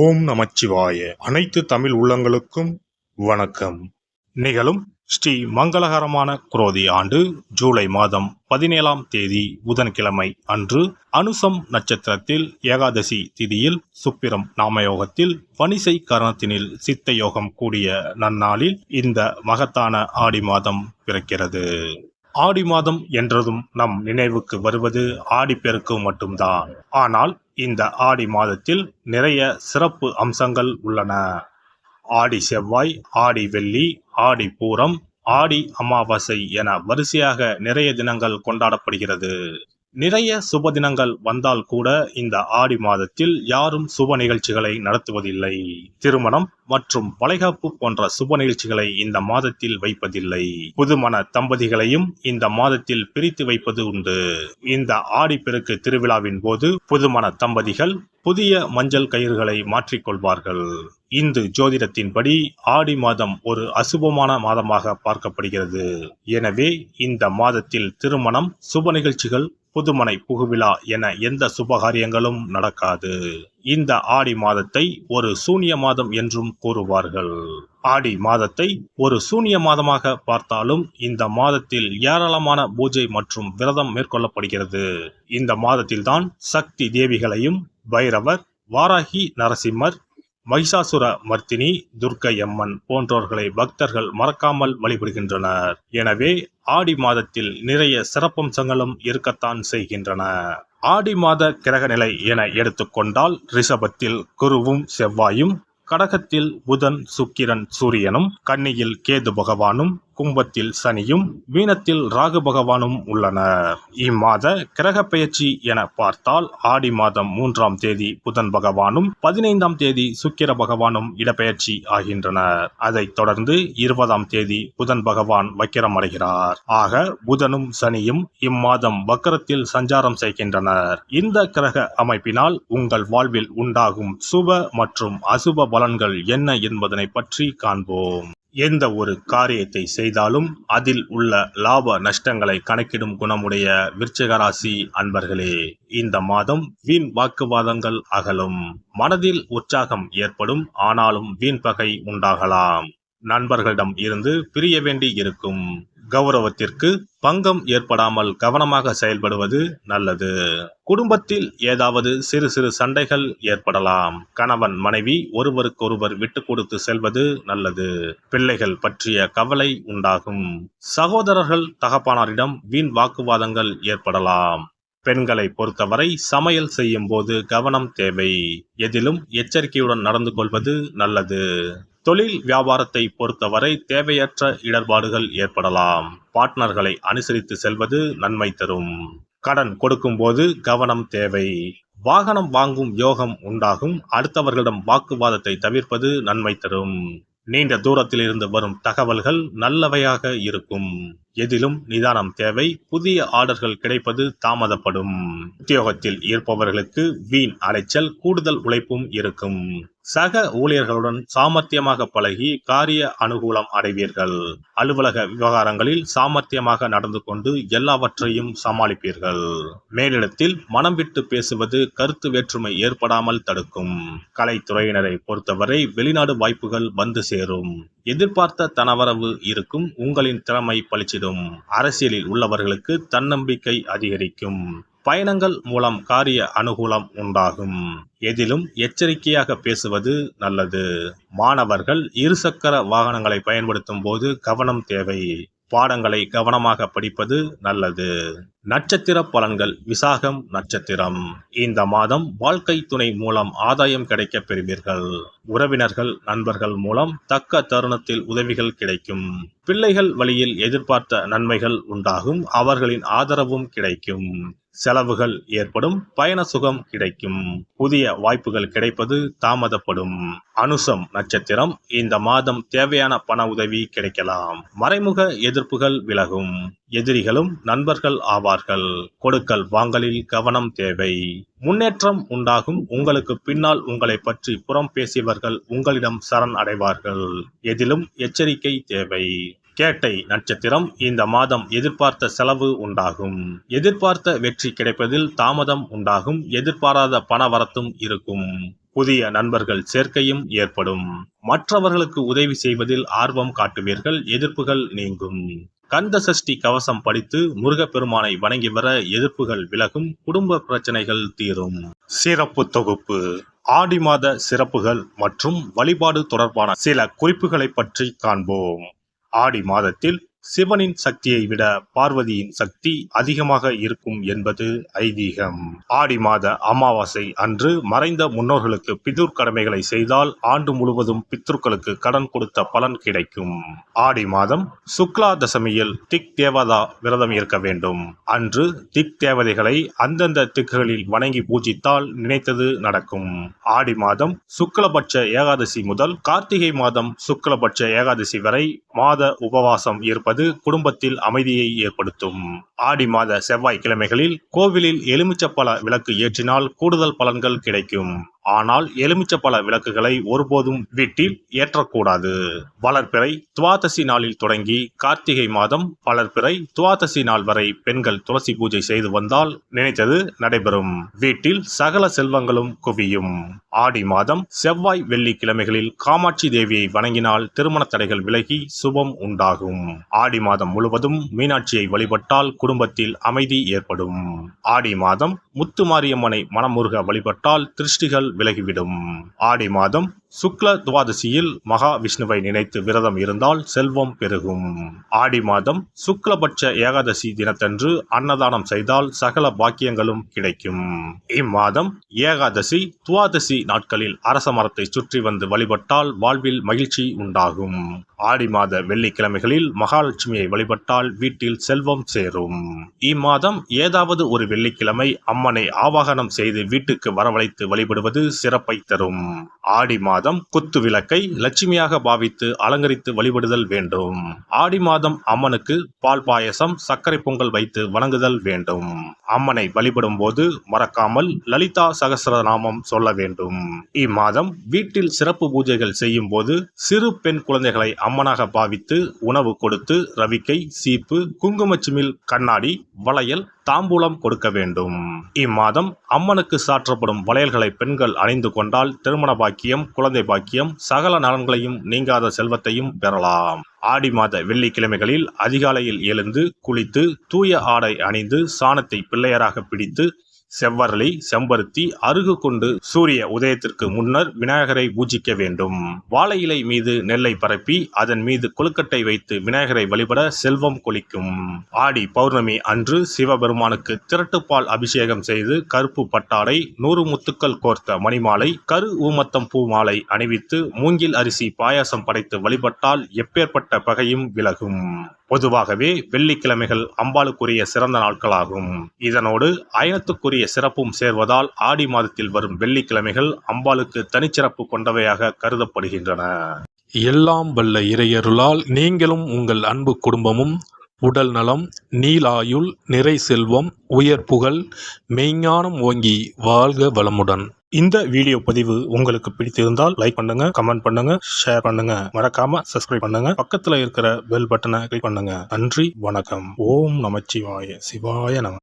ஓம் நமச்சிவாய. அனைத்து தமிழ் உள்ளங்களுக்கும் வணக்கம். நிகழும் ஸ்ரீ மங்களகரமான குரோதி ஆண்டு ஜூலை மாதம் 17ஆம் தேதி புதன்கிழமை அன்று அனுசம் நட்சத்திரத்தில் ஏகாதசி திதியில் சுப்பிரம் நாமயோகத்தில் வணிசை கரணத்தினில் சித்த யோகம் கூடிய நன்னாளில் இந்த மகத்தான ஆடி மாதம் பிறக்கிறது. ஆடி மாதம் என்றதும் நம் நினைவுக்கு வருவது ஆடிப்பெருக்கு மட்டும்தான். ஆனால் இந்த ஆடி மாதத்தில் நிறைய சிறப்பு அம்சங்கள் உள்ளன. ஆடி செவ்வாய், ஆடி வெள்ளி, ஆடி பூரம், ஆடி அமாவாசை என வரிசையாக நிறைய தினங்கள் கொண்டாடப்படுகிறது. நிறைய சுப தினங்கள் வந்தால் கூட இந்த ஆடி மாதத்தில் யாரும் சுப நிகழ்ச்சிகளை நடத்துவதில்லை. திருமணம் மற்றும் வளைகாப்பு போன்ற சுப நிகழ்ச்சிகளை இந்த மாதத்தில் வைப்பதில்லை. புதுமண தம்பதிகளையும் இந்த மாதத்தில் பிரித்து வைப்பது உண்டு. இந்த ஆடிப்பெருக்கு திருவிழாவின் போது புதுமண தம்பதிகள் புதிய மஞ்சள் கயிறுகளை மாற்றிக்கொள்வார்கள். இந்து ஜோதிடத்தின்படி ஆடி மாதம் ஒரு அசுபமான மாதமாக பார்க்கப்படுகிறது. எனவே இந்த மாதத்தில் திருமணம், சுப நிகழ்ச்சிகள், புதுமனை புகுவிழா என எந்த சுபகாரியங்களும் நடக்காது. இந்த ஆடி மாதத்தை ஒரு சூனிய மாதம் என்றும் கூறுவார்கள். ஆடி மாதத்தை ஒரு சூனிய மாதமாக பார்த்தாலும் இந்த மாதத்தில் ஏராளமான பூஜை மற்றும் விரதம் மேற்கொள்ளப்படுகிறது. இந்த மாதத்தில்தான் சக்தி தேவிகளையும் பைரவர், வாராகி, நரசிம்மர், மகிஷாசுர மர்த்தினி, துர்க்கை அம்மன் போன்றோர்களை பக்தர்கள் மறக்காமல் வழிபடுகின்றனர். எனவே ஆடி மாதத்தில் நிறைய சிறப்பம்சங்களும் இருக்கத்தான் செய்கின்றன. ஆடி மாத கிரகநிலை என எடுத்துக்கொண்டால் ரிஷபத்தில் குருவும் செவ்வாயும், கடகத்தில் புதன், சுக்கிரன், சூரியனும், கன்னியில் கேது பகவானும், கும்பத்தில் சனியும், மீனத்தில் ராகு பகவானும் உள்ளனர். இம்மாத கிரக பெயர்ச்சி என பார்த்தால் ஆடி மாதம் 3ஆம் தேதி புதன் பகவானும் 15ஆம் தேதி சுக்கிர பகவானும் இடப்பெயர்ச்சி ஆகின்றனர். அதைத் தொடர்ந்து 20ஆம் தேதி புதன் பகவான் வக்கிரம் அடைகிறார். ஆக புதனும் சனியும் இம்மாதம் வக்கரத்தில் சஞ்சாரம் செய்கின்றனர். இந்த கிரக அமைப்பினால் உங்கள் வாழ்வில் உண்டாகும் சுப மற்றும் அசுப பலன்கள் என்ன என்பதனை பற்றி காண்போம். எந்த ஒரு காரியத்தை செய்தாலும் அதில் உள்ள லாப நஷ்டங்களை கணக்கிடும் குணமுடைய விருச்சிக ராசி அன்பர்களே, இந்த மாதம் வீண் வாக்குவாதங்கள் அகலும். மனதில் உற்சாகம் ஏற்படும். ஆனாலும் வீண் பகை உண்டாகலாம். நண்பர்களிடம் இருந்து பிரிய வேண்டி இருக்கும். கௌரவத்திற்கு பங்கம் ஏற்படாமல் கவனமாக செயல்படுவது நல்லது. குடும்பத்தில் ஏதாவது சிறு சிறு சண்டைகள் ஏற்படலாம். கணவன் மனைவி ஒருவருக்கொருவர் விட்டு கொடுத்து செல்வது நல்லது. பிள்ளைகள் பற்றிய கவலை உண்டாகும். சகோதரர்கள், தகப்பனாரிடம் வீண் வாக்குவாதங்கள் ஏற்படலாம். பெண்களை பொறுத்தவரை சமையல் செய்யும் போது கவனம் தேவை. எதிலும் எச்சரிக்கையுடன் நடந்து கொள்வது நல்லது. தொழில் வியாபாரத்தை பொறுத்தவரை தேவையற்ற இடர்பாடுகள் ஏற்படலாம். பார்ட்னர்களை அனுசரித்து செல்வது நன்மை தரும். கடன் கொடுக்கும் போது கவனம் தேவை. வாகனம் வாங்கும் யோகம் உண்டாகும். அடுத்தவர்களிடம் வாக்குவாதத்தை தவிர்ப்பது நன்மை தரும். நீண்ட தூரத்தில் இருந்து வரும் தகவல்கள் நல்லவையாக இருக்கும். எதிலும் நிதானம் தேவை. புதிய ஆர்டர்கள் கிடைப்பது தாமதப்படும். உத்தியோகத்தில் இருப்பவர்களுக்கு வீண் அலைச்சல், கூடுதல் உழைப்பும் இருக்கும். சக ஊழியர்களுடன் சாமர்த்தியமாக பழகி காரிய அனுகூலம் அடைவீர்கள். அலுவலக விவகாரங்களில் சாமர்த்தியமாக நடந்து கொண்டு எல்லாவற்றையும் சமாளிப்பீர்கள். மேலிடத்தில் மனம் விட்டு பேசுவது கருத்து வேற்றுமை ஏற்படாமல் தடுக்கும். கலைத்துறையினரை பொறுத்தவரை வெளிநாடு வாய்ப்புகள் வந்து சேரும். எதிர்பார்த்த தனவரவு இருக்கும். உங்களின் திறமை பளிச்சிடும். அரசியலில் உள்ளவர்களுக்கு தன்னம்பிக்கை அதிகரிக்கும். பயணங்கள் மூலம் காரிய அனுகூலம் உண்டாகும். எதிலும் எச்சரிக்கையாக பேசுவது நல்லது. மாணவர்கள் இருசக்கர வாகனங்களை பயன்படுத்தும் போது கவனம் தேவை. பாடங்களை கவனமாக படிப்பது நல்லது. நட்சத்திர பலன்கள். விசாகம் நட்சத்திரம். இந்த மாதம் வாழ்க்கை துணை மூலம் ஆதாயம் கிடைக்க பெறுவீர்கள். உறவினர்கள், நண்பர்கள் மூலம் தக்க தருணத்தில் உதவிகள் கிடைக்கும். பிள்ளைகள் வழியில் எதிர்பார்த்த நன்மைகள் உண்டாகும். அவர்களின் ஆதரவும் கிடைக்கும். செலவுகள் ஏற்படும். பயண சுகம் கிடைக்கும். புதிய வாய்ப்புகள் கிடைப்பது தாமதப்படும். அனுசம் நட்சத்திரம். இந்த மாதம் தேவையான பண உதவி கிடைக்கலாம். மறைமுக எதிர்ப்புகள் விலகும். எதிரிகளும் நண்பர்கள் ஆவார்கள். கொடுக்கல் வாங்கலில் கவனம் தேவை. முன்னேற்றம் உண்டாகும். உங்களுக்கு பின்னால் உங்களை பற்றி புறம் பேசியவர்கள் உங்களிடம் சரண் அடைவார்கள். எதிலும் எச்சரிக்கை தேவை. கேட்டை நட்சத்திரம். இந்த மாதம் எதிர்பார்த்த செலவு உண்டாகும். எதிர்பார்த்த வெற்றி கிடைப்பதில் தாமதம் உண்டாகும். எதிர்பாராத பண வரத்தும் இருக்கும். புதிய நண்பர்கள் சேர்க்கையும் ஏற்படும். மற்றவர்களுக்கு உதவி செய்வதில் ஆர்வம் காட்டுவீர்கள். எதிர்ப்புகள் நீங்கும். கந்த சஷ்டி கவசம் படித்து முருகப்பெருமானை வணங்கி வர எதிர்ப்புகள் விலகும். குடும்ப பிரச்சனைகள் தீரும். சிறப்பு தொகுப்பு ஆடி மாத சிறப்புகள் மற்றும் வழிபாடு தொடர்பான சில குறிப்புகளை பற்றி காண்போம். ஆடி மாதத்தில் சிவனின் சக்தியை விட பார்வதியின் சக்தி அதிகமாக இருக்கும் என்பது ஐதீகம். ஆடி மாத அமாவாசை அன்று மறைந்த முன்னோர்களுக்கு பிதுர் கடமைகளை செய்தால் ஆண்டு முழுவதும் பித்ருக்களுக்கு கடன் கொடுத்த பலன் கிடைக்கும். ஆடி மாதம் சுக்லா தசமியில் திக் தேவதா விரதம் இருக்க வேண்டும். அன்று திக் தேவதைகளை அந்தந்த திக்குகளில் வணங்கி பூஜித்தால் நினைத்தது நடக்கும். ஆடி மாதம் சுக்லபட்ச ஏகாதசி முதல் கார்த்திகை மாதம் சுக்லபட்ச ஏகாதசி வரை மாத உபவாசம் இருப்பது குடும்பத்தில் அமைதியை ஏற்படுத்தும். ஆடி மாத செவ்வாய்க்கிழமைகளில் கோவிலில் எலுமிச்சப்பழ விளக்கு ஏற்றினால் கூடுதல் பலன்கள் கிடைக்கும். ஆனால் எலுமிச்சப்பழ விளக்குகளை ஒருபோதும் வீட்டில் ஏற்றக்கூடாது. வளர்பிறை துவாதசி நாளில் தொடங்கி கார்த்திகை மாதம் வளர்பிறை துவாதசி நாள் வரை பெண்கள் துளசி பூஜை செய்து வந்தால் நினைத்தது நடைபெறும். வீட்டில் சகல செல்வங்களும் குவியும். ஆடி மாதம் செவ்வாய் வெள்ளிக்கிழமைகளில் காமாட்சி தேவியை வணங்கினால் திருமண தடைகள் விலகி சுபம் உண்டாகும். ஆடி மாதம் முழுவதும் மீனாட்சியை வழிபட்டால் குடும்பத்தில் அமைதி ஏற்படும். ஆடி மாதம் முத்துமாரியம்மனை மனமுருக வழிபட்டால் திருஷ்டிகள் விலகிவிடும். ஆடி மாதம் சுக்ல துவாதசியில் மகா விஷ்ணுவை நினைத்து விரதம் இருந்தால் செல்வம் பெருகும். ஆடி மாதம் சுக்லபட்ச ஏகாதசி தினத்தன்று அன்னதானம் செய்தால் சகல பாக்கியங்களும் கிடைக்கும். இம்மாதம் ஏகாதசி துவாதசி நாட்களில் அரச மரத்தை சுற்றி வந்து வழிபட்டால் வாழ்வில் மகிழ்ச்சி உண்டாகும். ஆடி மாத வெள்ளிக்கிழமைகளில் மகாலட்சுமியை வழிபட்டால் வீட்டில் செல்வம் சேரும். இம்மாதம் ஏதாவது ஒரு வெள்ளிக்கிழமை அம்மனை ஆவாகனம் செய்து வீட்டுக்கு வரவழைத்து வழிபடுவது சிறப்பை தரும். ஆடி மாதம் குத்து விளக்கை லட்சுமியாக பாவித்து அலங்கரித்து வழிபடுதல் வேண்டும். ஆடி மாதம் அம்மனுக்கு பால் பாயசம் சர்க்கரை பொங்கல் வைத்து வணங்குதல் வேண்டும். அம்மனை வழிபடும் போது மறக்காமல் லலிதா சகஸ்ரநாமம் சொல்ல வேண்டும். இம்மாதம் வீட்டில் சிறப்பு பூஜைகள் செய்யும் போது சிறு பெண் குழந்தைகளை அம்மனாக பாவித்து உணவு கொடுத்து ரவிக்கை சீப்பு குங்குமச்சிமிழ் கண்ணாடி வளையல் தாம்பூலம் கொடுக்க வேண்டும். இம்மாதம் அம்மனுக்கு சாற்றப்படும் வளையல்களை பெண்கள் அணிந்து கொண்டால் திருமண பாக்கியம் குழந்தை பாக்கியம் சகல நலன்களையும் நீங்காத செல்வத்தையும் பெறலாம். ஆடி மாத வெள்ளிக்கிழமைகளில் அதிகாலையில் எழுந்து குளித்து தூய ஆடை அணிந்து சாணத்தை பிள்ளையராக பிடித்து செவ்வரளி செம்பருத்தி அருகு கொண்டு சூரிய உதயத்திற்கு முன்னர் விநாயகரை பூஜிக்க வேண்டும். வாழை இலை மீது நெல்லை பரப்பி அதன் மீது கொழுக்கட்டை வைத்து விநாயகரை வழிபட செல்வம் கொளிக்கும். ஆடி பௌர்ணமி அன்று சிவபெருமானுக்கு திரட்டுப்பால் அபிஷேகம் செய்து கருப்பு பட்டாடை 100 முத்துக்கள் கோர்த்த மணிமாலை கரு ஊமத்தம் பூ மாலை அணிவித்து மூங்கில் அரிசி பாயாசம் படைத்து வழிபட்டால் எப்பேற்பட்ட பகையும் விலகும். பொதுவாகவே வெள்ளிக்கிழமைகள் அம்பாளுக்குரிய சிறந்த நாட்களாகும். இதனோடு அயனத்துக்குரிய சிறப்பும் சேர்வதால் ஆடி மாதத்தில் வரும் வெள்ளிக்கிழமைகள் அம்பாளுக்கு தனிச்சிறப்பு கொண்டவையாக கருதப்படுகின்றன. எல்லாம் வல்ல இறையருளால் நீங்களும் உங்கள் அன்பு குடும்பமும் உடல் நலம் நீலாயுள் நிறை செல்வம் உயர் புகழ் மெய்ஞானம் ஓங்கி வாழ்க வளமுடன். இந்த வீடியோ பதிவு உங்களுக்கு பிடித்திருந்தால் லைக் பண்ணுங்க, கமெண்ட் பண்ணுங்க, ஷேர் பண்ணுங்க, மறக்காம சப்ஸ்கிரைப் பண்ணுங்க, பக்கத்துல இருக்கிற பெல் பட்டனை கிளிக் பண்ணுங்க. நன்றி, வணக்கம். ஓம் நமச்சிவாய. சிவாய நம.